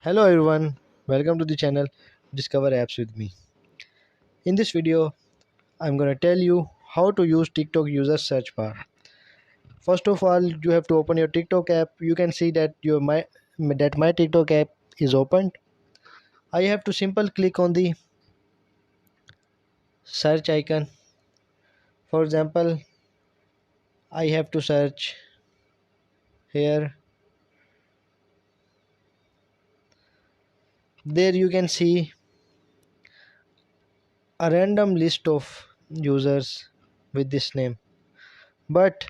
Hello everyone, welcome to the channel Discover Apps with me. In this video, I'm gonna tell you how to use TikTok user search bar. First of all, you have to open your TikTok app. You can see that my TikTok app is opened. I have to simple click on the search icon. For example, I have to search here. There you can see a random list of users with this name. But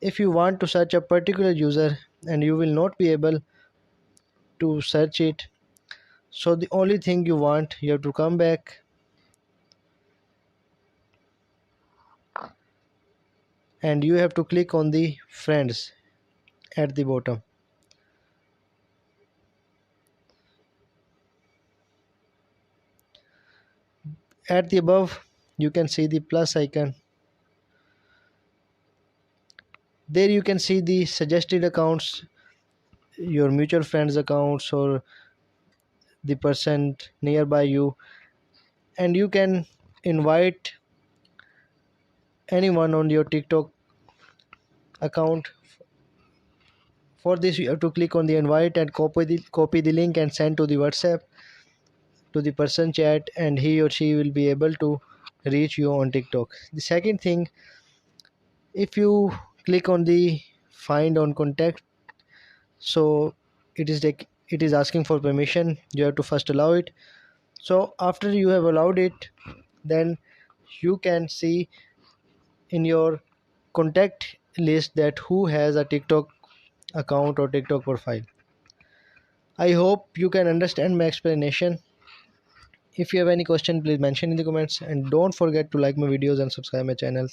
if you want to search a particular user and you will not be able to search it, so the only thing you have to come back and you have to click on the friends at the bottom. At the above you can see the plus icon. There you can see the suggested accounts, your mutual friends accounts or the person nearby you, and you can invite anyone on your TikTok account. For this you have to click on the invite and copy the link and send to the WhatsApp to the person chat, and he or she will be able to reach you on TikTok. The second thing, if you click on the find on contact, so it is asking for permission. You have to first allow it. So after you have allowed it, then you can see in your contact list that who has a TikTok account or TikTok profile. I hope you can understand my explanation. If you have any question, please mention in the comments, and don't forget to like my videos and subscribe my channel.